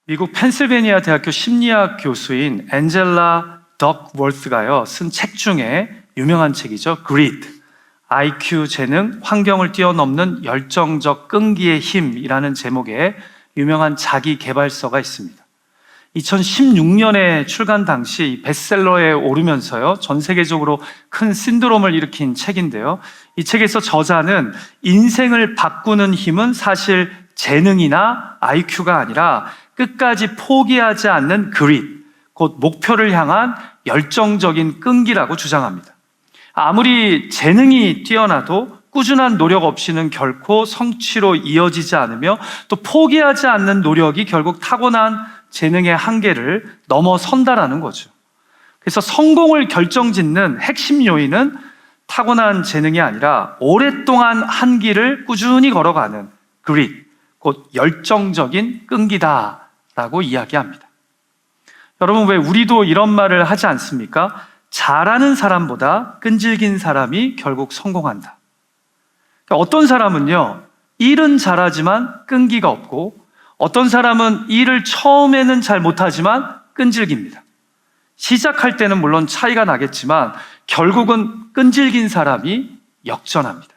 미국 펜실베니아 대학교 심리학 교수인 앤젤라 덕워스가요 쓴 책 중에 유명한 책이죠. Grit, IQ, 재능, 환경을 뛰어넘는 열정적 끈기의 힘이라는 제목의 유명한 자기 개발서가 있습니다. 2016년에 출간 당시 베스트셀러에 오르면서요 전 세계적으로 큰 신드롬을 일으킨 책인데요, 이 책에서 저자는 인생을 바꾸는 힘은 사실 재능이나 IQ가 아니라 끝까지 포기하지 않는 그릿, 곧 목표를 향한 열정적인 끈기라고 주장합니다. 아무리 재능이 뛰어나도 꾸준한 노력 없이는 결코 성취로 이어지지 않으며, 또 포기하지 않는 노력이 결국 타고난 재능의 한계를 넘어선다라는 거죠. 그래서 성공을 결정짓는 핵심 요인은 타고난 재능이 아니라 오랫동안 한 길을 꾸준히 걸어가는 그릿, 곧 열정적인 끈기다라고 이야기합니다. 여러분, 왜 우리도 이런 말을 하지 않습니까? 잘하는 사람보다 끈질긴 사람이 결국 성공한다. 그러니까 어떤 사람은요, 일은 잘하지만 끈기가 없고, 어떤 사람은 일을 처음에는 잘 못하지만 끈질깁니다. 시작할 때는 물론 차이가 나겠지만 결국은 끈질긴 사람이 역전합니다.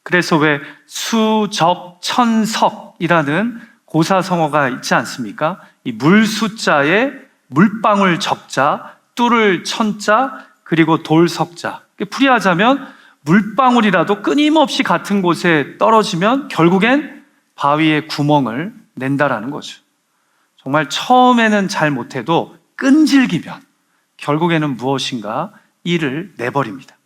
그래서 왜 수적천석이라는 고사성어가 있지 않습니까? 이 물 숫자에 물방울 적자, 뚫을 천자, 그리고 돌 석자. 풀이하자면 물방울이라도 끊임없이 같은 곳에 떨어지면 결국엔 바위에 구멍을 낸다라는 거죠. 정말 처음에는 잘 못해도 끈질기면 결국에는 무엇인가 일을 내버립니다.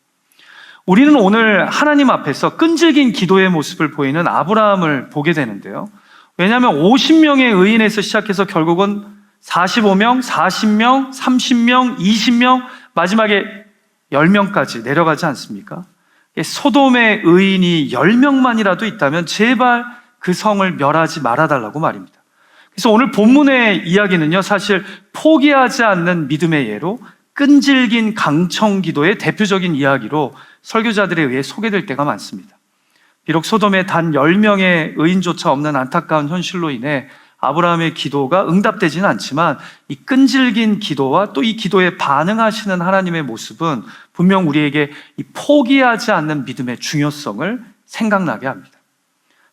우리는 오늘 하나님 앞에서 끈질긴 기도의 모습을 보이는 아브라함을 보게 되는데요, 왜냐하면 50명의 의인에서 시작해서 결국은 45명, 40명, 30명, 20명, 마지막에 10명까지 내려가지 않습니까? 소돔의 의인이 10명만이라도 있다면 제발 그 성을 멸하지 말아달라고 말입니다. 그래서 오늘 본문의 이야기는요, 사실 포기하지 않는 믿음의 예로 끈질긴 강청 기도의 대표적인 이야기로 설교자들에 의해 소개될 때가 많습니다. 비록 소돔에 단 10명의 의인조차 없는 안타까운 현실로 인해 아브라함의 기도가 응답되지는 않지만, 이 끈질긴 기도와 또 이 기도에 반응하시는 하나님의 모습은 분명 우리에게 이 포기하지 않는 믿음의 중요성을 생각나게 합니다.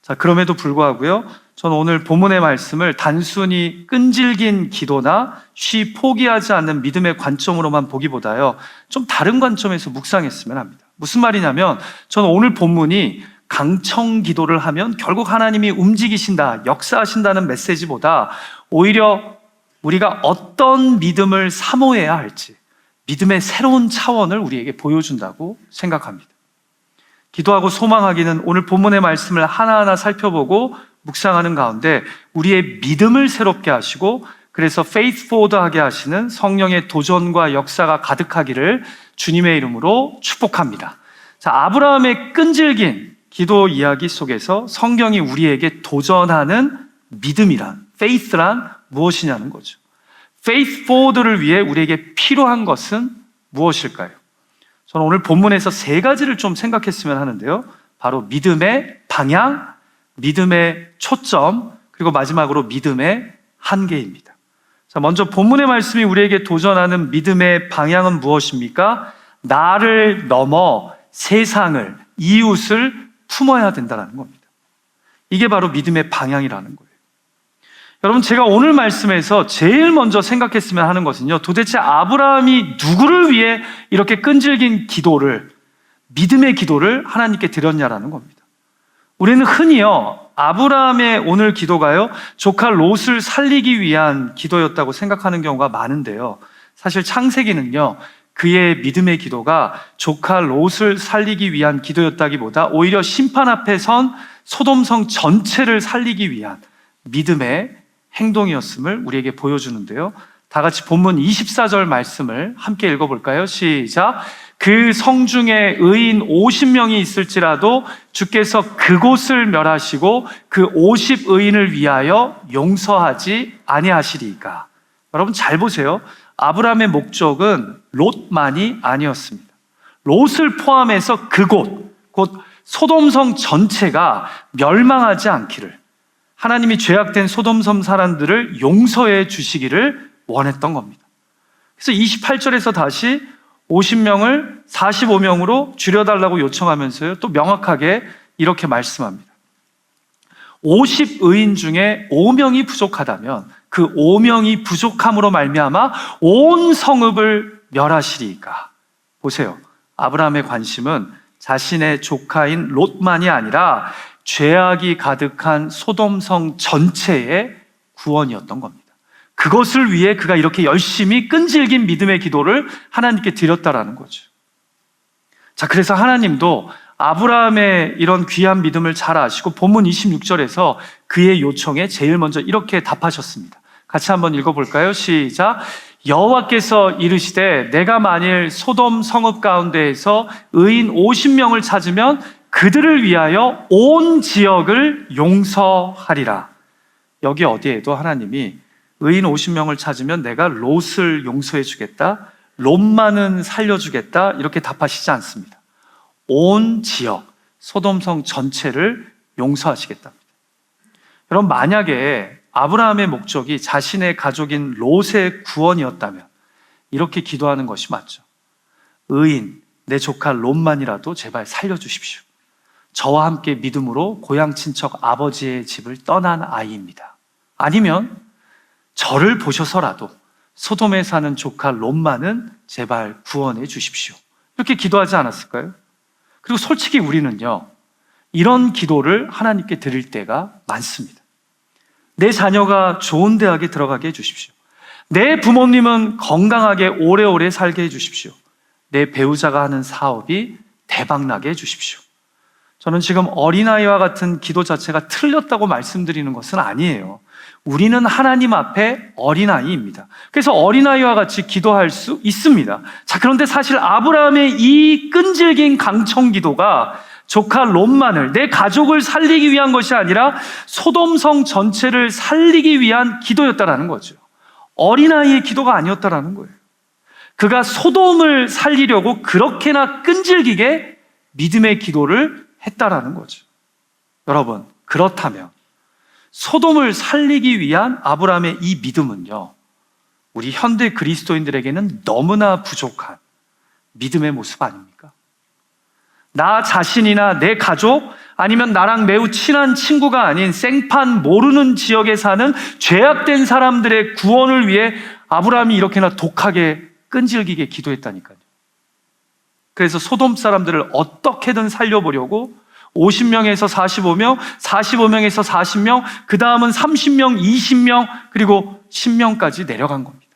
자, 그럼에도 불구하고요, 저는 오늘 본문의 말씀을 단순히 끈질긴 기도나 쉬 포기하지 않는 믿음의 관점으로만 보기보다요, 좀 다른 관점에서 묵상했으면 합니다. 무슨 말이냐면, 저는 오늘 본문이 강청 기도를 하면 결국 하나님이 움직이신다, 역사하신다는 메시지보다 오히려 우리가 어떤 믿음을 사모해야 할지, 믿음의 새로운 차원을 우리에게 보여준다고 생각합니다. 기도하고 소망하기는 오늘 본문의 말씀을 하나하나 살펴보고 묵상하는 가운데 우리의 믿음을 새롭게 하시고, 그래서 faith forward하게 하시는 성령의 도전과 역사가 가득하기를 주님의 이름으로 축복합니다. 자, 아브라함의 끈질긴 기도 이야기 속에서 성경이 우리에게 도전하는 믿음이란, faith란 무엇이냐는 거죠. faith forward를 위해 우리에게 필요한 것은 무엇일까요? 저는 오늘 본문에서 3가지를 좀 생각했으면 하는데요, 바로 믿음의 방향, 믿음의 초점, 그리고 마지막으로 믿음의 한계입니다. 자, 먼저 본문의 말씀이 우리에게 도전하는 믿음의 방향은 무엇입니까? 나를 넘어 세상을, 이웃을 품어야 된다는 겁니다. 이게 바로 믿음의 방향이라는 거예요. 여러분, 제가 오늘 말씀에서 제일 먼저 생각했으면 하는 것은요, 도대체 아브라함이 누구를 위해 이렇게 끈질긴 기도를, 믿음의 기도를 하나님께 드렸냐라는 겁니다. 우리는 흔히요, 아브라함의 오늘 기도가요, 조카 롯을 살리기 위한 기도였다고 생각하는 경우가 많은데요, 사실 창세기는요, 그의 믿음의 기도가 조카 롯을 살리기 위한 기도였다기보다 오히려 심판 앞에 선 소돔성 전체를 살리기 위한 믿음의 행동이었음을 우리에게 보여주는데요, 다 같이 본문 24절 말씀을 함께 읽어볼까요? 시작. 그 성중에 의인 50명이 있을지라도 주께서 그곳을 멸하시고 그 50의인을 위하여 용서하지 아니하시리이까. 여러분 잘 보세요. 아브라함의 목적은 롯만이 아니었습니다. 롯을 포함해서 그곳, 곧 소돔성 전체가 멸망하지 않기를, 하나님이 죄악된 소돔섬 사람들을 용서해 주시기를 원했던 겁니다. 그래서 28절에서 다시 50명을 45명으로 줄여달라고 요청하면서요, 또 명확하게 이렇게 말씀합니다. 50의인 중에 5명이 부족하다면 그 5명이 부족함으로 말미암아 온 성읍을 멸하시리이까. 보세요. 아브라함의 관심은 자신의 조카인 롯만이 아니라 죄악이 가득한 소돔성 전체의 구원이었던 겁니다. 그것을 위해 그가 이렇게 열심히 끈질긴 믿음의 기도를 하나님께 드렸다라는 거죠. 자, 그래서 하나님도 아브라함의 이런 귀한 믿음을 잘 아시고 본문 26절에서 그의 요청에 제일 먼저 이렇게 답하셨습니다. 같이 한번 읽어볼까요? 시작. 여호와께서 이르시되 내가 만일 소돔 성읍 가운데에서 의인 50명을 찾으면 그들을 위하여 온 지역을 용서하리라. 여기 어디에도 하나님이 의인 50명을 찾으면 내가 롯을 용서해 주겠다, 롯만은 살려주겠다 이렇게 답하시지 않습니다. 온 지역, 소돔성 전체를 용서하시겠답니다. 여러분, 만약에 아브라함의 목적이 자신의 가족인 롯의 구원이었다면 이렇게 기도하는 것이 맞죠. 의인, 내 조카 롯만이라도 제발 살려주십시오. 저와 함께 믿음으로 고향 친척 아버지의 집을 떠난 아이입니다. 아니면 저를 보셔서라도 소돔에 사는 조카 롯만은 제발 구원해 주십시오. 이렇게 기도하지 않았을까요? 그리고 솔직히 우리는요, 이런 기도를 하나님께 드릴 때가 많습니다. 내 자녀가 좋은 대학에 들어가게 해주십시오. 내 부모님은 건강하게 오래오래 살게 해주십시오. 내 배우자가 하는 사업이 대박나게 해주십시오. 저는 지금 어린아이와 같은 기도 자체가 틀렸다고 말씀드리는 것은 아니에요. 우리는 하나님 앞에 어린아이입니다. 그래서 어린아이와 같이 기도할 수 있습니다. 자, 그런데 사실 아브라함의 이 끈질긴 강청 기도가 조카 롯만을, 내 가족을 살리기 위한 것이 아니라 소돔성 전체를 살리기 위한 기도였다라는 거죠. 어린아이의 기도가 아니었다라는 거예요. 그가 소돔을 살리려고 그렇게나 끈질기게 믿음의 기도를 했다라는 거죠. 여러분, 그렇다면 소돔을 살리기 위한 아브라함의 이 믿음은요, 우리 현대 그리스도인들에게는 너무나 부족한 믿음의 모습 아닙니까? 나 자신이나 내 가족, 아니면 나랑 매우 친한 친구가 아닌 생판 모르는 지역에 사는 죄악된 사람들의 구원을 위해 아브라함이 이렇게나 독하게 끈질기게 기도했다니까요. 그래서 소돔 사람들을 어떻게든 살려보려고 50명에서 45명, 45명에서 40명, 그 다음은 30명, 20명, 그리고 10명까지 내려간 겁니다.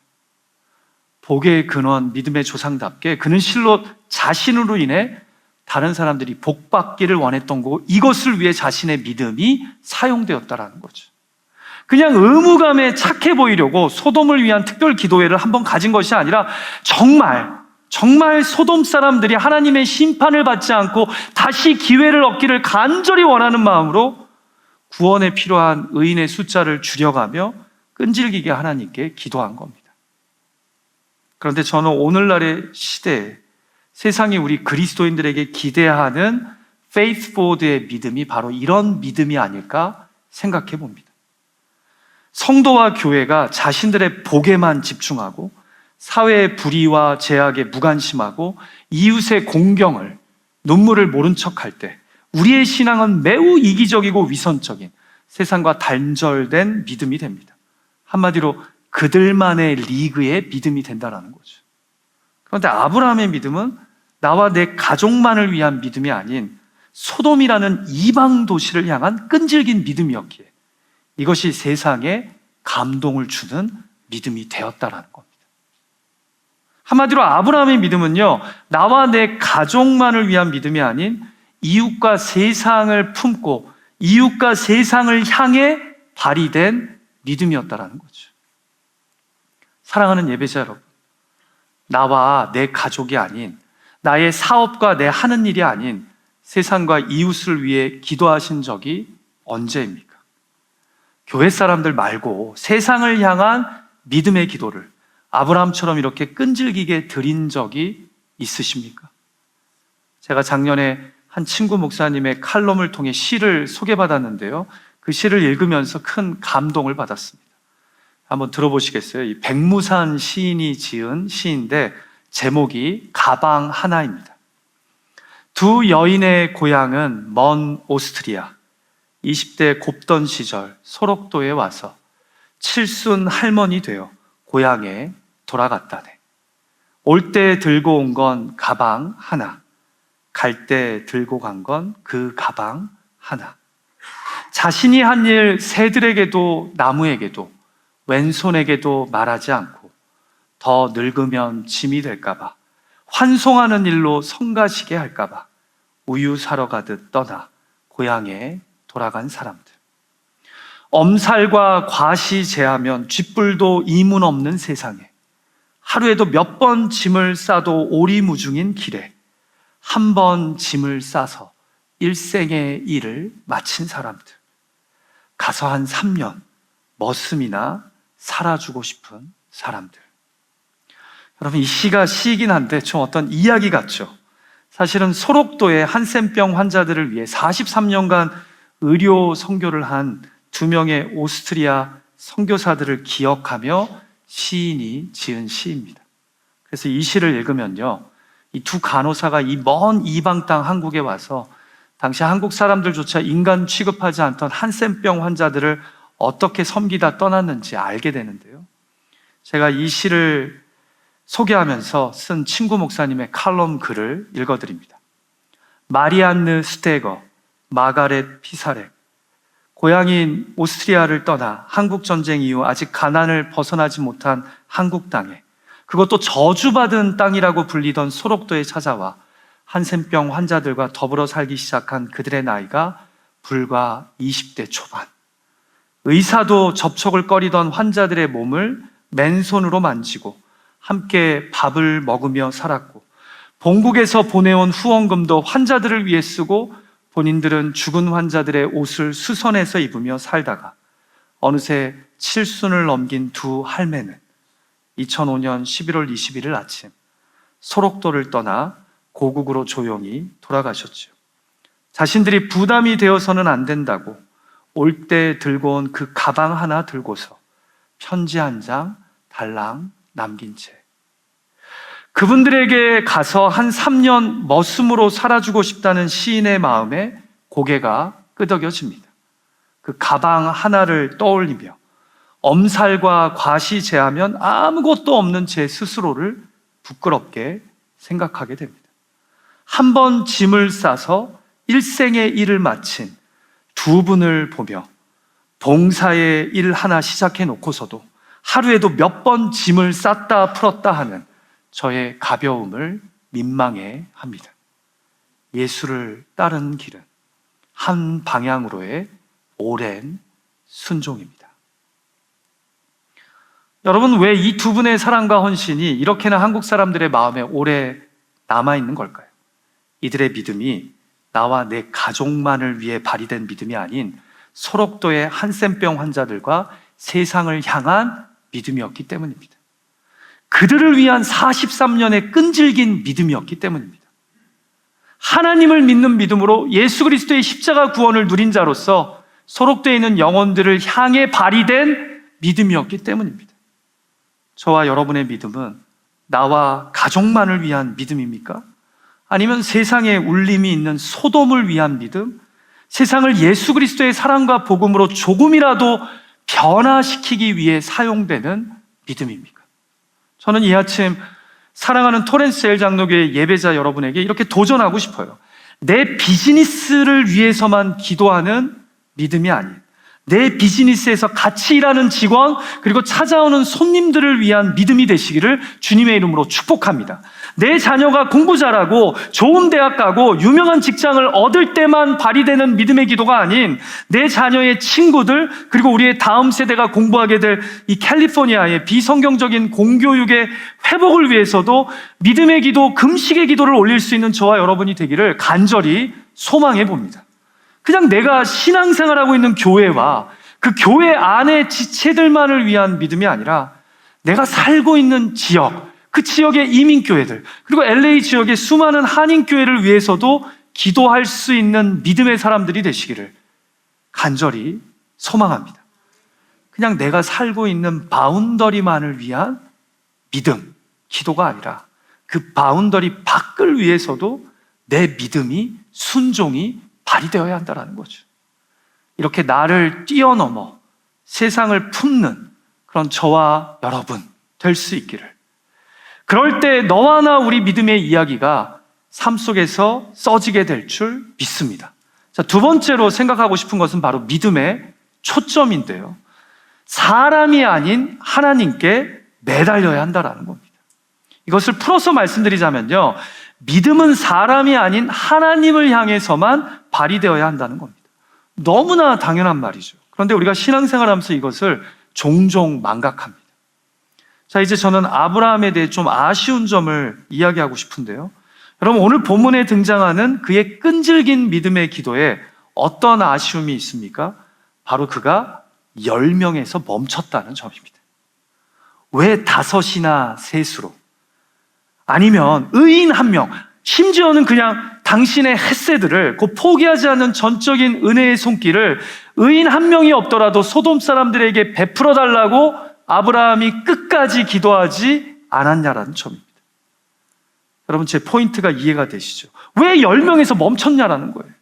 복의 근원, 믿음의 조상답게 그는 실로 자신으로 인해 다른 사람들이 복받기를 원했던 거고, 이것을 위해 자신의 믿음이 사용되었다라는 거죠. 그냥 의무감에 착해 보이려고 소돔을 위한 특별 기도회를 한번 가진 것이 아니라 정말 소돔 사람들이 하나님의 심판을 받지 않고 다시 기회를 얻기를 간절히 원하는 마음으로 구원에 필요한 의인의 숫자를 줄여가며 끈질기게 하나님께 기도한 겁니다. 그런데 저는 오늘날의 시대에 세상이 우리 그리스도인들에게 기대하는 faith forward의 믿음이 바로 이런 믿음이 아닐까 생각해 봅니다. 성도와 교회가 자신들의 복에만 집중하고 사회의 불의와 제약에 무관심하고 이웃의 공경을, 눈물을 모른 척할 때 우리의 신앙은 매우 이기적이고 위선적인 세상과 단절된 믿음이 됩니다. 한마디로 그들만의 리그의 믿음이 된다는 거죠. 그런데 아브라함의 믿음은 나와 내 가족만을 위한 믿음이 아닌 소돔이라는 이방 도시를 향한 끈질긴 믿음이었기에 이것이 세상에 감동을 주는 믿음이 되었다라는 겁니다. 한마디로 아브라함의 믿음은요, 나와 내 가족만을 위한 믿음이 아닌 이웃과 세상을 품고 이웃과 세상을 향해 발휘된 믿음이었다라는 거죠. 사랑하는 예배자 여러분, 나와 내 가족이 아닌, 나의 사업과 내 하는 일이 아닌 세상과 이웃을 위해 기도하신 적이 언제입니까? 교회 사람들 말고 세상을 향한 믿음의 기도를 아브라함처럼 이렇게 끈질기게 드린 적이 있으십니까? 제가 작년에 한 친구 목사님의 칼럼을 통해 시를 소개받았는데요, 그 시를 읽으면서 큰 감동을 받았습니다. 한번 들어보시겠어요? 이 백무산 시인이 지은 시인데 제목이 가방 하나입니다. 두 여인의 고향은 먼 오스트리아. 20대 곱던 시절 소록도에 와서 칠순 할머니 되어 고향에 돌아갔다네. 올 때 들고 온 건 가방 하나, 갈 때 들고 간 건 그 가방 하나. 자신이 한 일 새들에게도 나무에게도 왼손에게도 말하지 않고 더 늙으면 짐이 될까봐, 환송하는 일로 성가시게 할까봐 우유 사러 가듯 떠나 고향에 돌아간 사람들. 엄살과 과시 제하면 쥐뿔도 이문 없는 세상에, 하루에도 몇 번 짐을 싸도 오리무중인 길에 한 번 짐을 싸서 일생의 일을 마친 사람들. 가서 한 3년 머슴이나 살아주고 싶은 사람들. 여러분, 이 시가 시이긴 한데 좀 어떤 이야기 같죠? 사실은 소록도의 한센병 환자들을 위해 43년간 의료 선교를 한 두 명의 오스트리아 선교사들을 기억하며 시인이 지은 시입니다. 그래서 이 시를 읽으면요, 이 두 간호사가 이 먼 이방 땅 한국에 와서 당시 한국 사람들조차 인간 취급하지 않던 한센병 환자들을 어떻게 섬기다 떠났는지 알게 되는데요. 제가 이 시를 소개하면서 쓴 친구 목사님의 칼럼 글을 읽어드립니다. 마리안느 스테거, 마가렛 피사렉. 고향인 오스트리아를 떠나 한국 전쟁 이후 아직 가난을 벗어나지 못한 한국 땅에, 그것도 저주받은 땅이라고 불리던 소록도에 찾아와 한센병 환자들과 더불어 살기 시작한 그들의 나이가 불과 20대 초반. 의사도 접촉을 꺼리던 환자들의 몸을 맨손으로 만지고 함께 밥을 먹으며 살았고, 본국에서 보내온 후원금도 환자들을 위해 쓰고 본인들은 죽은 환자들의 옷을 수선해서 입으며 살다가 어느새 칠순을 넘긴 두 할매는 2005년 11월 21일 아침 소록도를 떠나 고국으로 조용히 돌아가셨죠. 자신들이 부담이 되어서는 안 된다고 올 때 들고 온 그 가방 하나 들고서 편지 한 장 달랑 남긴 채 그분들에게 가서 한 3년 머슴으로 살아주고 싶다는 시인의 마음에 고개가 끄덕여집니다. 그 가방 하나를 떠올리며 엄살과 과시 제하면 아무것도 없는 제 스스로를 부끄럽게 생각하게 됩니다. 한 번 짐을 싸서 일생의 일을 마친 두 분을 보며 봉사의 일 하나 시작해 놓고서도 하루에도 몇 번 짐을 쌌다 풀었다 하는 저의 가벼움을 민망해 합니다. 예수를 따르는 길은 한 방향으로의 오랜 순종입니다. 여러분, 왜 이 두 분의 사랑과 헌신이 이렇게나 한국 사람들의 마음에 오래 남아있는 걸까요? 이들의 믿음이 나와 내 가족만을 위해 발휘된 믿음이 아닌 소록도의 한센병 환자들과 세상을 향한 믿음이었기 때문입니다. 그들을 위한 43년의 끈질긴 믿음이었기 때문입니다. 하나님을 믿는 믿음으로 예수 그리스도의 십자가 구원을 누린 자로서 소록되어 있는 영혼들을 향해 발휘된 믿음이었기 때문입니다. 저와 여러분의 믿음은 나와 가족만을 위한 믿음입니까? 아니면 세상에 울림이 있는 소돔을 위한 믿음? 세상을 예수 그리스도의 사랑과 복음으로 조금이라도 변화시키기 위해 사용되는 믿음입니까? 저는 이 아침 사랑하는 토렌스 엘 장로교회 예배자 여러분에게 이렇게 도전하고 싶어요. 내 비즈니스를 위해서만 기도하는 믿음이 아닌, 내 비즈니스에서 같이 일하는 직원 그리고 찾아오는 손님들을 위한 믿음이 되시기를 주님의 이름으로 축복합니다. 내 자녀가 공부 잘하고 좋은 대학 가고 유명한 직장을 얻을 때만 발휘되는 믿음의 기도가 아닌, 내 자녀의 친구들 그리고 우리의 다음 세대가 공부하게 될 이 캘리포니아의 비성경적인 공교육의 회복을 위해서도 믿음의 기도, 금식의 기도를 올릴 수 있는 저와 여러분이 되기를 간절히 소망해 봅니다. 그냥 내가 신앙생활하고 있는 교회와 그 교회 안의 지체들만을 위한 믿음이 아니라 내가 살고 있는 지역, 그 지역의 이민교회들, 그리고 LA 지역의 수많은 한인교회를 위해서도 기도할 수 있는 믿음의 사람들이 되시기를 간절히 소망합니다. 그냥 내가 살고 있는 바운더리만을 위한 믿음, 기도가 아니라 그 바운더리 밖을 위해서도 내 믿음이, 순종이 발휘되어야 한다는 거죠. 이렇게 나를 뛰어넘어 세상을 품는 그런 저와 여러분 될 수 있기를. 그럴 때 너와 나 우리 믿음의 이야기가 삶 속에서 써지게 될 줄 믿습니다. 자, 두 번째로 생각하고 싶은 것은 바로 믿음의 초점인데요. 사람이 아닌 하나님께 매달려야 한다는 겁니다. 이것을 풀어서 말씀드리자면요, 믿음은 사람이 아닌 하나님을 향해서만 발휘되어야 한다는 겁니다. 너무나 당연한 말이죠. 그런데 우리가 신앙생활하면서 이것을 종종 망각합니다. 자, 이제 저는 아브라함에 대해 좀 아쉬운 점을 이야기하고 싶은데요. 여러분, 오늘 본문에 등장하는 그의 끈질긴 믿음의 기도에 어떤 아쉬움이 있습니까? 바로 그가 10명에서 멈췄다는 점입니다. 왜 5이나 셋으로? 아니면 의인 1명, 심지어는 그냥 당신의 헷세들을, 그 포기하지 않는 전적인 은혜의 손길을 의인 1명이 없더라도 소돔 사람들에게 베풀어 달라고 아브라함이 끝까지 기도하지 않았냐라는 점입니다. 여러분, 제 포인트가 이해가 되시죠? 왜 10명에서 멈췄냐라는 거예요.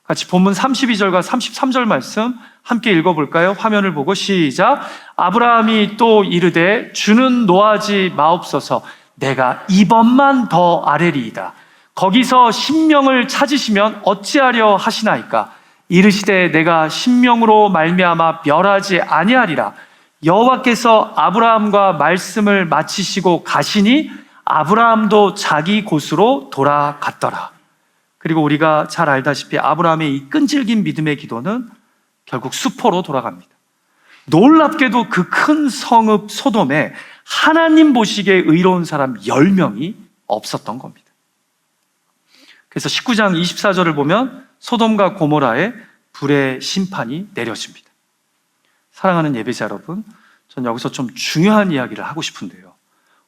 같이 본문 32절과 33절 말씀 함께 읽어볼까요? 화면을 보고 시작. 아브라함이 또 이르되 주는 노하지 마옵소서. 내가 이번만 더 아뢰리이다. 거기서 10명을 찾으시면 어찌하려 하시나이까? 이르시되 내가 10명으로 말미암아 멸하지 아니하리라. 여호와께서 아브라함과 말씀을 마치시고 가시니 아브라함도 자기 곳으로 돌아갔더라. 그리고 우리가 잘 알다시피 아브라함의 이 끈질긴 믿음의 기도는 결국 수포로 돌아갑니다. 놀랍게도 그 큰 성읍 소돔에 하나님 보시기에 의로운 사람 10명이 없었던 겁니다. 그래서 19장 24절을 보면 소돔과 고모라에 불의 심판이 내려집니다. 사랑하는 예배자 여러분, 전 여기서 좀 중요한 이야기를 하고 싶은데요.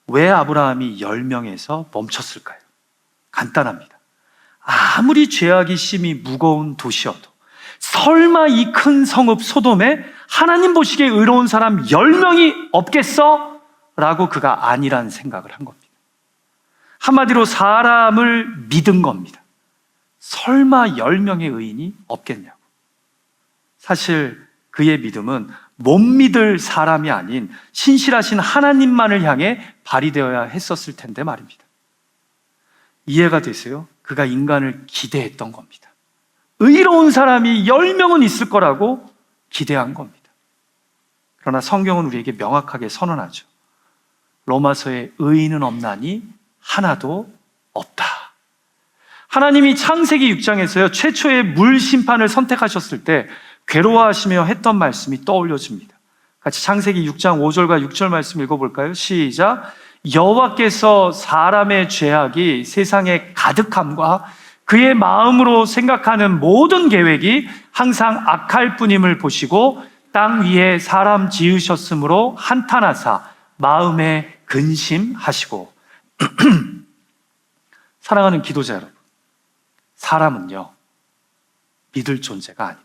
왜 아브라함이 10명에서 멈췄을까요? 간단합니다. 아무리 죄악이 심히 무거운 도시여도 설마 이 큰 성읍 소돔에 하나님 보시기에 의로운 사람 10명이 없겠어? 라고 그가 아니란 생각을 한 겁니다. 한마디로 사람을 믿은 겁니다. 설마 10명의 의인이 없겠냐고. 사실 그의 믿음은 못 믿을 사람이 아닌 신실하신 하나님만을 향해 발휘되어야 했었을 텐데 말입니다. 이해가 되세요? 그가 인간을 기대했던 겁니다. 의로운 사람이 10명은 있을 거라고 기대한 겁니다. 그러나 성경은 우리에게 명확하게 선언하죠. 로마서에 의인은 없나니 하나도 없다. 하나님이 창세기 6장에서요, 최초의 물 심판을 선택하셨을 때 괴로워하시며 했던 말씀이 떠올려집니다. 같이 창세기 6장 5절과 6절 말씀 읽어볼까요? 시작. 여호와께서 사람의 죄악이 세상에 가득함과 그의 마음으로 생각하는 모든 계획이 항상 악할 뿐임을 보시고 땅 위에 사람 지으셨으므로 한탄하사 마음에 근심하시고. 사랑하는 기도자 여러분, 사람은요, 믿을 존재가 아닙니다.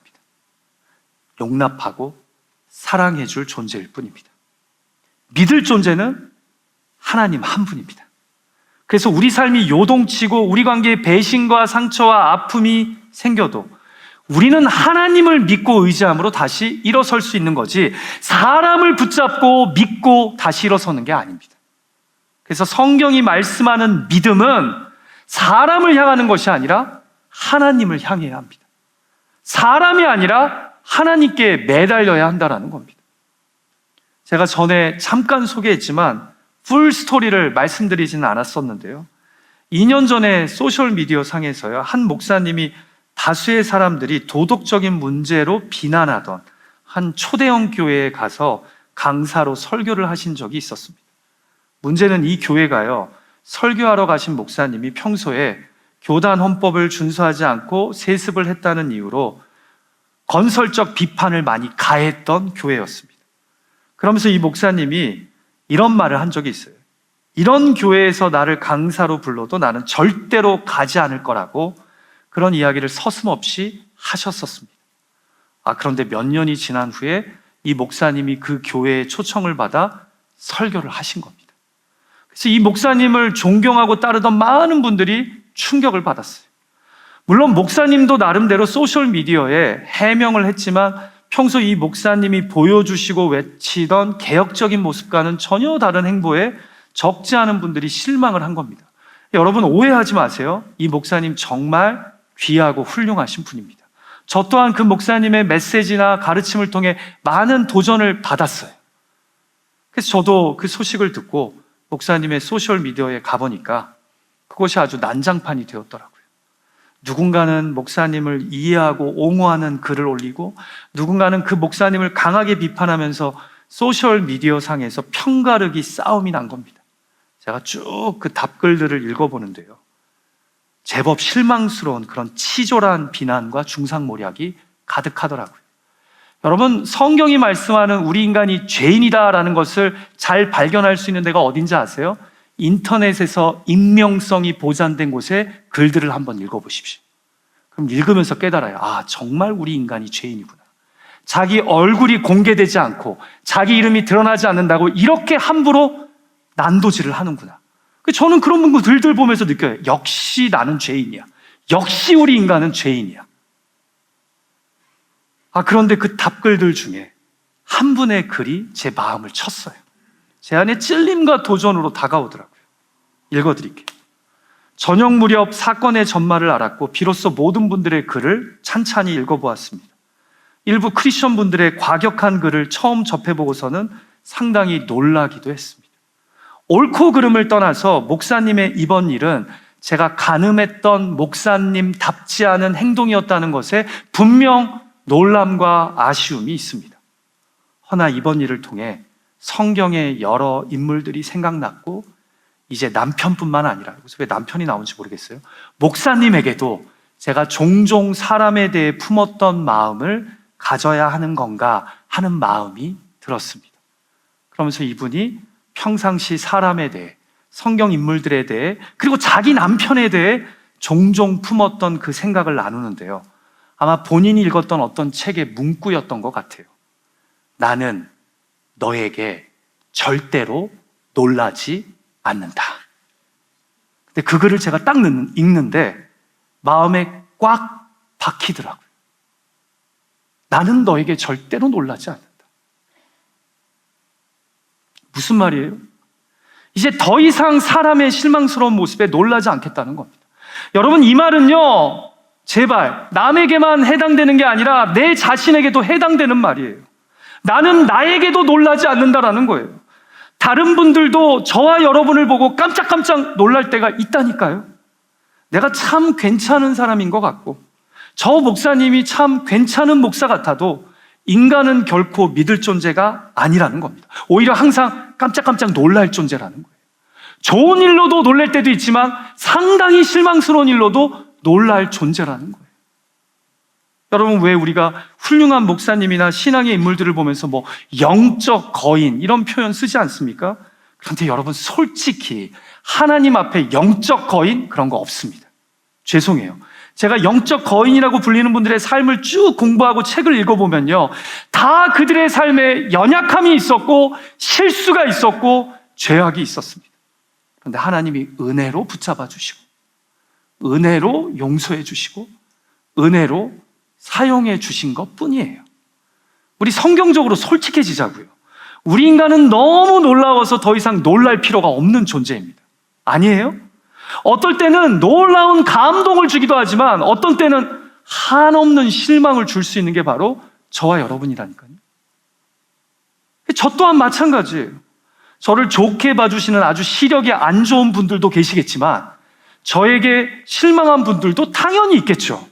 용납하고 사랑해 줄 존재일 뿐입니다. 믿을 존재는 하나님 한 분입니다. 그래서 우리 삶이 요동치고 우리 관계에 배신과 상처와 아픔이 생겨도 우리는 하나님을 믿고 의지함으로 다시 일어설 수 있는 거지, 사람을 붙잡고 믿고 다시 일어서는 게 아닙니다. 그래서 성경이 말씀하는 믿음은 사람을 향하는 것이 아니라 하나님을 향해야 합니다. 사람이 아니라 하나님께 매달려야 한다는 겁니다. 제가 전에 잠깐 소개했지만 풀 스토리를 말씀드리지는 않았었는데요. 2년 전에 소셜미디어 상에서요, 한 목사님이 다수의 사람들이 도덕적인 문제로 비난하던 한 초대형 교회에 가서 강사로 설교를 하신 적이 있었습니다. 문제는 이 교회가요, 설교하러 가신 목사님이 평소에 교단 헌법을 준수하지 않고 세습을 했다는 이유로 건설적 비판을 많이 가했던 교회였습니다. 그러면서 이 목사님이 이런 말을 한 적이 있어요. 이런 교회에서 나를 강사로 불러도 나는 절대로 가지 않을 거라고 그런 이야기를 서슴없이 하셨었습니다. 그런데 몇 년이 지난 후에 이 목사님이 그 교회에 초청을 받아 설교를 하신 겁니다. 그래서 이 목사님을 존경하고 따르던 많은 분들이 충격을 받았어요. 물론 목사님도 나름대로 소셜미디어에 해명을 했지만 평소 이 목사님이 보여주시고 외치던 개혁적인 모습과는 전혀 다른 행보에 적지 않은 분들이 실망을 한 겁니다. 여러분 오해하지 마세요. 이 목사님 정말 귀하고 훌륭하신 분입니다. 저 또한 그 목사님의 메시지나 가르침을 통해 많은 도전을 받았어요. 그래서 저도 그 소식을 듣고 목사님의 소셜미디어에 가보니까 그것이 아주 난장판이 되었더라고요. 누군가는 목사님을 이해하고 옹호하는 글을 올리고 누군가는 그 목사님을 강하게 비판하면서 소셜미디어 상에서 편가르기 싸움이 난 겁니다. 제가 쭉 그 답글들을 읽어보는데요, 제법 실망스러운 그런 치졸한 비난과 중상모략이 가득하더라고요. 여러분, 성경이 말씀하는 우리 인간이 죄인이다라는 것을 잘 발견할 수 있는 데가 어딘지 아세요? 인터넷에서 익명성이 보장된 곳에 글들을 한번 읽어보십시오. 그럼 읽으면서 깨달아요. 정말 우리 인간이 죄인이구나. 자기 얼굴이 공개되지 않고 자기 이름이 드러나지 않는다고 이렇게 함부로 난도질을 하는구나. 저는 그런 글들 보면서 느껴요. 역시 나는 죄인이야. 역시 우리 인간은 죄인이야. 그런데 그 답글들 중에 한 분의 글이 제 마음을 쳤어요. 제 안에 찔림과 도전으로 다가오더라고요. 읽어드릴게요. 저녁 무렵 사건의 전말을 알았고 비로소 모든 분들의 글을 찬찬히 읽어보았습니다. 일부 크리스천 분들의 과격한 글을 처음 접해보고서는 상당히 놀라기도 했습니다. 옳고 그름을 떠나서 목사님의 이번 일은 제가 가늠했던 목사님답지 않은 행동이었다는 것에 분명 놀람과 아쉬움이 있습니다. 허나 이번 일을 통해 성경의 여러 인물들이 생각났고 이제 남편뿐만 아니라, 그래서 왜 남편이 나온지 모르겠어요. 목사님에게도 제가 종종 사람에 대해 품었던 마음을 가져야 하는 건가 하는 마음이 들었습니다. 그러면서 이분이 평상시 사람에 대해, 성경 인물들에 대해, 그리고 자기 남편에 대해 종종 품었던 그 생각을 나누는데요, 아마 본인이 읽었던 어떤 책의 문구였던 것 같아요. 나는 너에게 절대로 놀라지 않는다. 근데 그 글을 제가 딱 읽는데 마음에 꽉 박히더라고요. 나는 너에게 절대로 놀라지 않는다. 무슨 말이에요? 이제 더 이상 사람의 실망스러운 모습에 놀라지 않겠다는 겁니다. 여러분, 이 말은요, 제발 남에게만 해당되는 게 아니라 내 자신에게도 해당되는 말이에요. 나는 나에게도 놀라지 않는다라는 거예요. 다른 분들도 저와 여러분을 보고 깜짝깜짝 놀랄 때가 있다니까요. 내가 참 괜찮은 사람인 것 같고 저 목사님이 참 괜찮은 목사 같아도 인간은 결코 믿을 존재가 아니라는 겁니다. 오히려 항상 깜짝깜짝 놀랄 존재라는 거예요. 좋은 일로도 놀랄 때도 있지만 상당히 실망스러운 일로도 놀랄 존재라는 거예요. 여러분, 왜 우리가 훌륭한 목사님이나 신앙의 인물들을 보면서 영적 거인 이런 표현 쓰지 않습니까? 그런데 여러분, 솔직히 하나님 앞에 영적 거인 그런 거 없습니다. 죄송해요. 제가 영적 거인이라고 불리는 분들의 삶을 쭉 공부하고 책을 읽어보면요, 다 그들의 삶에 연약함이 있었고 실수가 있었고 죄악이 있었습니다. 그런데 하나님이 은혜로 붙잡아 주시고 은혜로 용서해 주시고 은혜로 사용해 주신 것 뿐이에요. 우리 성경적으로 솔직해지자고요. 우리 인간은 너무 놀라워서 더 이상 놀랄 필요가 없는 존재입니다. 아니에요? 어떨 때는 놀라운 감동을 주기도 하지만 어떤 때는 한없는 실망을 줄 수 있는 게 바로 저와 여러분이라니까요. 저 또한 마찬가지예요. 저를 좋게 봐주시는 아주 시력이 안 좋은 분들도 계시겠지만 저에게 실망한 분들도 당연히 있겠죠.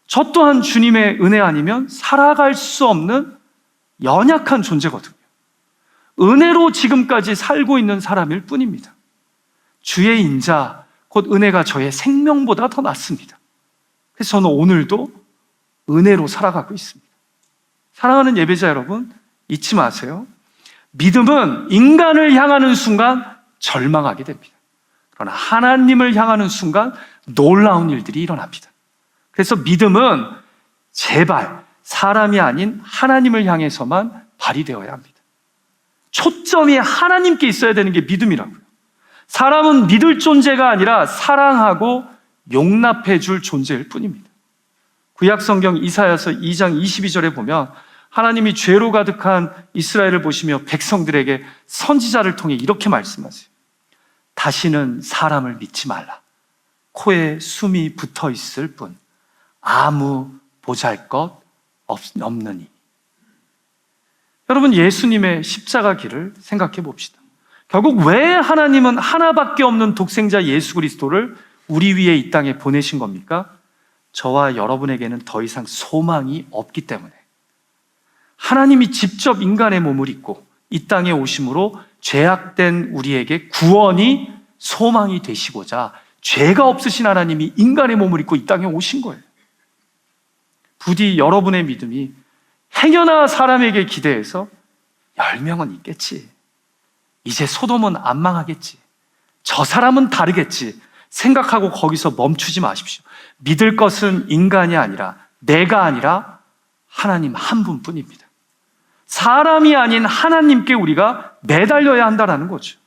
저 또한 주님의 은혜 아니면 살아갈 수 없는 연약한 존재거든요. 은혜로 지금까지 살고 있는 사람일 뿐입니다. 주의 인자, 곧 은혜가 저의 생명보다 더 낫습니다. 그래서 저는 오늘도 은혜로 살아가고 있습니다. 사랑하는 예배자 여러분, 잊지 마세요. 믿음은 인간을 향하는 순간 절망하게 됩니다. 그러나 하나님을 향하는 순간 놀라운 일들이 일어납니다. 그래서 믿음은 제발 사람이 아닌 하나님을 향해서만 발휘되어야 합니다. 초점이 하나님께 있어야 되는 게 믿음이라고요. 사람은 믿을 존재가 아니라 사랑하고 용납해 줄 존재일 뿐입니다. 구약성경 이사야서 2장 22절에 보면 하나님이 죄로 가득한 이스라엘을 보시며 백성들에게 선지자를 통해 이렇게 말씀하세요. 다시는 사람을 믿지 말라. 코에 숨이 붙어 있을 뿐 아무 보잘것 없느니. 여러분, 예수님의 십자가 길을 생각해 봅시다. 결국 왜 하나님은 하나밖에 없는 독생자 예수 그리스도를 우리 위에 이 땅에 보내신 겁니까? 저와 여러분에게는 더 이상 소망이 없기 때문에. 하나님이 직접 인간의 몸을 입고 이 땅에 오심으로 죄악된 우리에게 구원이 소망이 되시고자 죄가 없으신 하나님이 인간의 몸을 입고 이 땅에 오신 거예요. 부디 여러분의 믿음이 행여나 사람에게 기대해서 10명은 있겠지, 이제 소돔은 안 망하겠지, 저 사람은 다르겠지 생각하고 거기서 멈추지 마십시오. 믿을 것은 인간이 아니라, 내가 아니라 하나님 한 분뿐입니다. 사람이 아닌 하나님께 우리가 매달려야 한다는 거죠.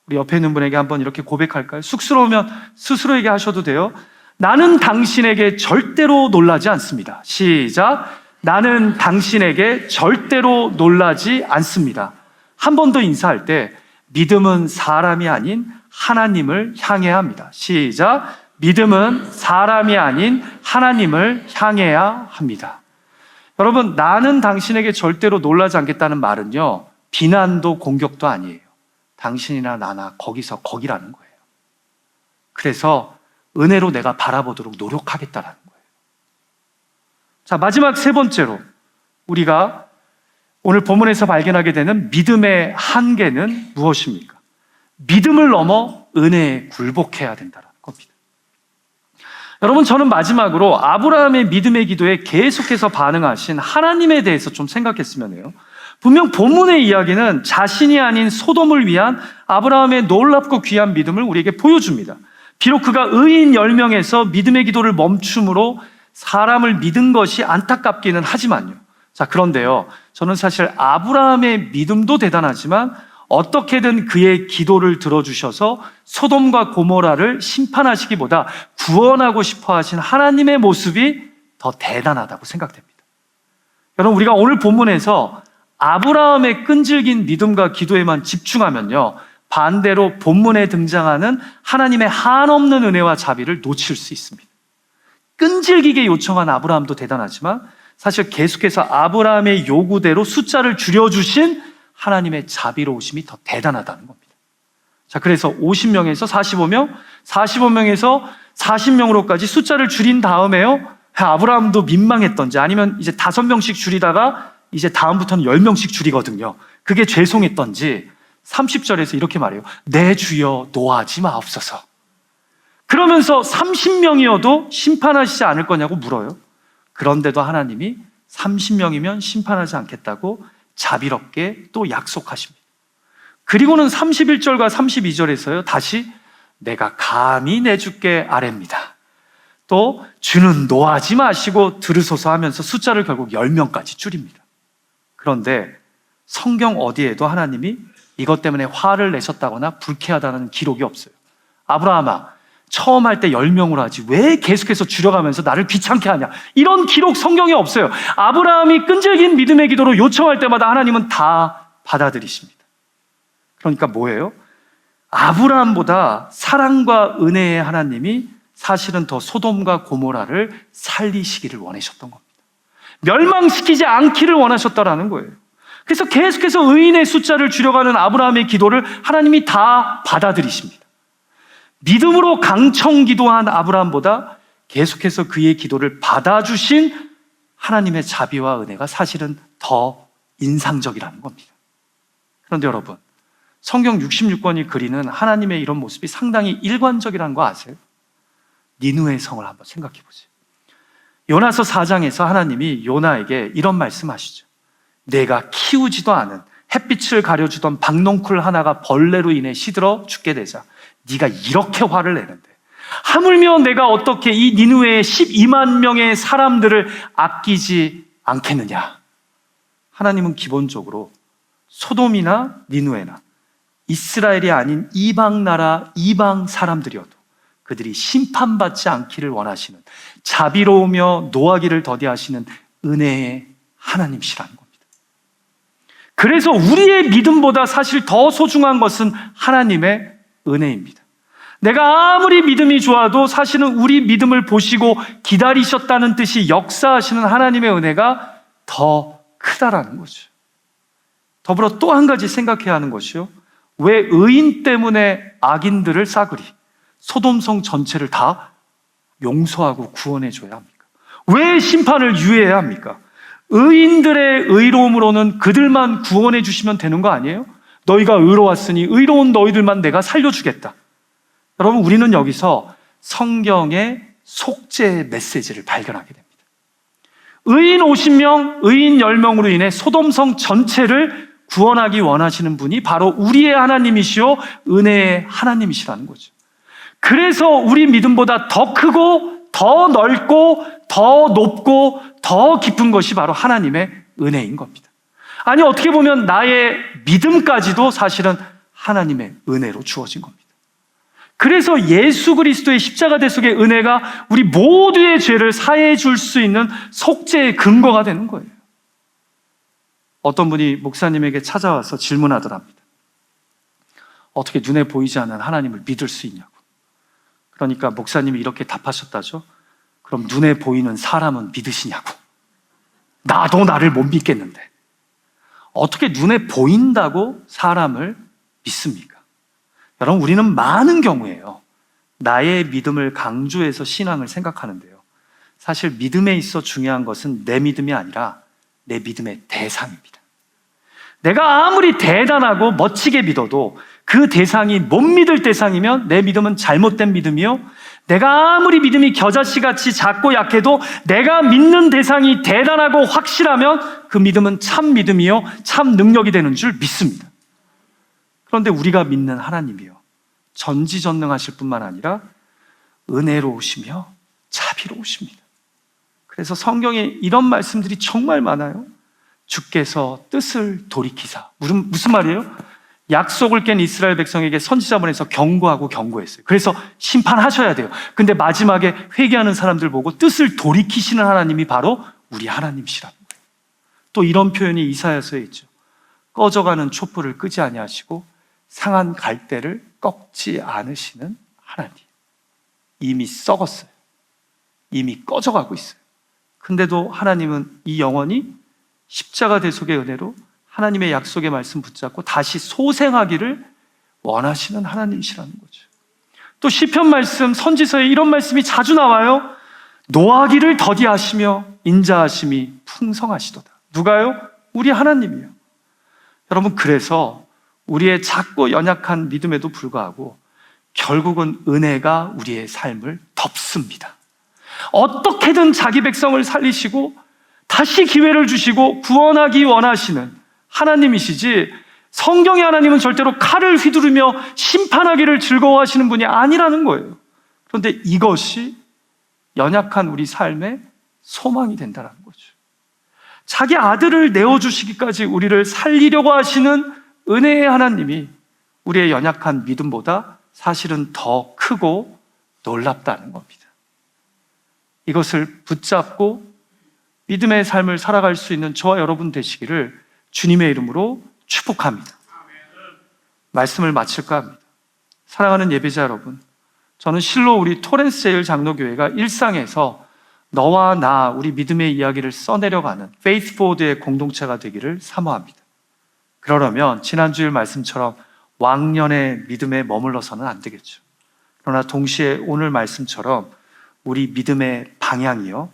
우리 옆에 있는 분에게 한번 이렇게 고백할까요? 쑥스러우면 스스로에게 하셔도 돼요. 나는 당신에게 절대로 놀라지 않습니다. 시작. 나는 당신에게 절대로 놀라지 않습니다. 한 번 더 인사할 때 믿음은 사람이 아닌 하나님을 향해야 합니다. 시작. 믿음은 사람이 아닌 하나님을 향해야 합니다. 여러분, 나는 당신에게 절대로 놀라지 않겠다는 말은요, 비난도 공격도 아니에요. 당신이나 나나 거기서 거기라는 거예요. 그래서 은혜로 내가 바라보도록 노력하겠다라는 거예요. 자, 마지막 세 번째로 우리가 오늘 본문에서 발견하게 되는 믿음의 한계는 무엇입니까? 믿음을 넘어 은혜에 굴복해야 된다는 겁니다. 여러분, 저는 마지막으로 아브라함의 믿음의 기도에 계속해서 반응하신 하나님에 대해서 좀 생각했으면 해요. 분명 본문의 이야기는 자신이 아닌 소돔을 위한 아브라함의 놀랍고 귀한 믿음을 우리에게 보여줍니다. 비록 그가 의인 10명에서 믿음의 기도를 멈춤으로 사람을 믿은 것이 안타깝기는 하지만요. 자, 그런데요, 저는 사실 아브라함의 믿음도 대단하지만 어떻게든 그의 기도를 들어주셔서 소돔과 고모라를 심판하시기보다 구원하고 싶어 하신 하나님의 모습이 더 대단하다고 생각됩니다. 여러분, 우리가 오늘 본문에서 아브라함의 끈질긴 믿음과 기도에만 집중하면요, 반대로 본문에 등장하는 하나님의 한없는 은혜와 자비를 놓칠 수 있습니다. 끈질기게 요청한 아브라함도 대단하지만 사실 계속해서 아브라함의 요구대로 숫자를 줄여주신 하나님의 자비로우심이 더 대단하다는 겁니다. 자, 그래서 50명에서 45명, 45명에서 40명으로까지 숫자를 줄인 다음에요, 아브라함도 민망했던지 아니면 이제 5명씩 줄이다가 이제 다음부터는 10명씩 줄이거든요. 그게 죄송했던지 30절에서 이렇게 말해요. 내 주여 노하지 마옵소서. 그러면서 30명이어도 심판하시지 않을 거냐고 물어요. 그런데도 하나님이 30명이면 심판하지 않겠다고 자비롭게 또 약속하십니다. 그리고는 31절과 32절에서요, 다시 내가 감히 내주께 아뢰입니다. 또 주는 노하지 마시고 들으소서 하면서 숫자를 결국 10명까지 줄입니다. 그런데 성경 어디에도 하나님이 이것 때문에 화를 내셨다거나 불쾌하다는 기록이 없어요. 아브라함아, 처음 할 때 10명으로 하지 왜 계속해서 줄여가면서 나를 귀찮게 하냐, 이런 기록 성경에 없어요. 아브라함이 끈질긴 믿음의 기도로 요청할 때마다 하나님은 다 받아들이십니다. 그러니까 뭐예요? 아브라함보다 사랑과 은혜의 하나님이 사실은 더 소돔과 고모라를 살리시기를 원하셨던 겁니다. 멸망시키지 않기를 원하셨다라는 거예요. 그래서 계속해서 의인의 숫자를 줄여가는 아브라함의 기도를 하나님이 다 받아들이십니다. 믿음으로 강청 기도한 아브라함보다 계속해서 그의 기도를 받아주신 하나님의 자비와 은혜가 사실은 더 인상적이라는 겁니다. 그런데 여러분, 성경 66권이 그리는 하나님의 이런 모습이 상당히 일관적이라는 거 아세요? 니느웨 성을 한번 생각해 보세요. 요나서 4장에서 하나님이 요나에게 이런 말씀하시죠. 내가 키우지도 않은 햇빛을 가려주던 박농쿨 하나가 벌레로 인해 시들어 죽게 되자 네가 이렇게 화를 내는데 하물며 내가 어떻게 이 니느웨의 12만 명의 사람들을 아끼지 않겠느냐? 하나님은 기본적으로 소돔이나 니누에나 이스라엘이 아닌 이방 나라, 이방 사람들이어도 그들이 심판받지 않기를 원하시는, 자비로우며 노하기를 더디하시는 은혜의 하나님이시라는 겁니다. 그래서 우리의 믿음보다 사실 더 소중한 것은 하나님의 은혜입니다. 내가 아무리 믿음이 좋아도 사실은 우리 믿음을 보시고 기다리셨다는 뜻이 역사하시는 하나님의 은혜가 더 크다라는 거죠. 더불어 또 한 가지 생각해야 하는 것이요, 왜 의인 때문에 악인들을 싸그리 소돔성 전체를 다 용서하고 구원해 줘야 합니까? 왜 심판을 유예해야 합니까? 의인들의 의로움으로는 그들만 구원해 주시면 되는 거 아니에요? 너희가 의로웠으니 의로운 너희들만 내가 살려주겠다. 여러분, 우리는 여기서 성경의 속죄의 메시지를 발견하게 됩니다. 의인 50명, 의인 10명으로 인해 소돔성 전체를 구원하기 원하시는 분이 바로 우리의 하나님이시요 은혜의 하나님이시라는 거죠. 그래서 우리 믿음보다 더 크고 더 넓고 더 높고 더 깊은 것이 바로 하나님의 은혜인 겁니다. 아니, 어떻게 보면 나의 믿음까지도 사실은 하나님의 은혜로 주어진 겁니다. 그래서 예수 그리스도의 십자가 대속의 은혜가 우리 모두의 죄를 사해해 줄 수 있는 속죄의 근거가 되는 거예요. 어떤 분이 목사님에게 찾아와서 질문하더랍니다. 어떻게 눈에 보이지 않는 하나님을 믿을 수 있냐고. 그러니까 목사님이 이렇게 답하셨다죠. 그럼 눈에 보이는 사람은 믿으시냐고. 나도 나를 못 믿겠는데 어떻게 눈에 보인다고 사람을 믿습니까? 여러분, 우리는 많은 경우에요, 나의 믿음을 강조해서 신앙을 생각하는데요, 사실 믿음에 있어 중요한 것은 내 믿음이 아니라 내 믿음의 대상입니다. 내가 아무리 대단하고 멋지게 믿어도 그 대상이 못 믿을 대상이면 내 믿음은 잘못된 믿음이요, 내가 아무리 믿음이 겨자씨같이 작고 약해도 내가 믿는 대상이 대단하고 확실하면 그 믿음은 참 믿음이요, 참 능력이 되는 줄 믿습니다. 그런데 우리가 믿는 하나님이요, 전지전능하실 뿐만 아니라 은혜로우시며 자비로우십니다. 그래서 성경에 이런 말씀들이 정말 많아요. 주께서 뜻을 돌이키사. 무슨 말이에요? 약속을 깬 이스라엘 백성에게 선지자 보내서 경고하고 경고했어요. 그래서 심판하셔야 돼요. 근데 마지막에 회개하는 사람들 보고 뜻을 돌이키시는 하나님이 바로 우리 하나님이시라는 거예요. 또 이런 표현이 이사야서에 있죠. 꺼져가는 촛불을 끄지 아니하시고 상한 갈대를 꺾지 않으시는 하나님. 이미 썩었어요. 이미 꺼져가고 있어요. 근데도 하나님은 이 영혼이 십자가 대속의 은혜로 하나님의 약속의 말씀 붙잡고 다시 소생하기를 원하시는 하나님이시라는 거죠. 또 시편 말씀, 선지서에 이런 말씀이 자주 나와요. 노하기를 더디하시며 인자하심이 풍성하시도다. 누가요? 우리 하나님이요. 여러분, 그래서 우리의 작고 연약한 믿음에도 불구하고 결국은 은혜가 우리의 삶을 덮습니다. 어떻게든 자기 백성을 살리시고 다시 기회를 주시고 구원하기 원하시는 하나님이시지, 성경의 하나님은 절대로 칼을 휘두르며 심판하기를 즐거워하시는 분이 아니라는 거예요. 그런데 이것이 연약한 우리 삶의 소망이 된다는 거죠. 자기 아들을 내어주시기까지 우리를 살리려고 하시는 은혜의 하나님이 우리의 연약한 믿음보다 사실은 더 크고 놀랍다는 겁니다. 이것을 붙잡고 믿음의 삶을 살아갈 수 있는 저와 여러분 되시기를 주님의 이름으로 축복합니다. 말씀을 마칠까 합니다. 사랑하는 예배자 여러분, 저는 실로 우리 토렌스제일 장로교회가 일상에서 너와 나, 우리 믿음의 이야기를 써내려가는 페이스포워드의 공동체가 되기를 사모합니다. 그러려면 지난주일 말씀처럼 왕년의 믿음에 머물러서는 안 되겠죠. 그러나 동시에 오늘 말씀처럼 우리 믿음의 방향이요,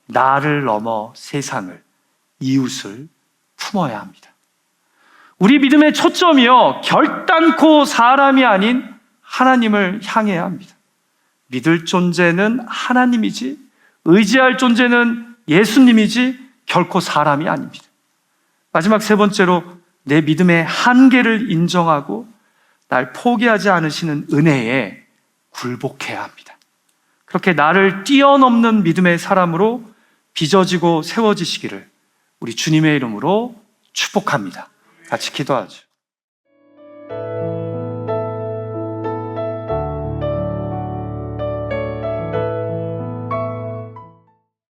나를 넘어 세상을, 이웃을 품어야 합니다. 우리 믿음의 초점이요, 결단코 사람이 아닌 하나님을 향해야 합니다. 믿을 존재는 하나님이지, 의지할 존재는 예수님이지 결코 사람이 아닙니다. 마지막 세 번째로 내 믿음의 한계를 인정하고 날 포기하지 않으시는 은혜에 굴복해야 합니다. 그렇게 나를 뛰어넘는 믿음의 사람으로 빚어지고 세워지시기를 우리 주님의 이름으로 축복합니다. 같이 기도하죠.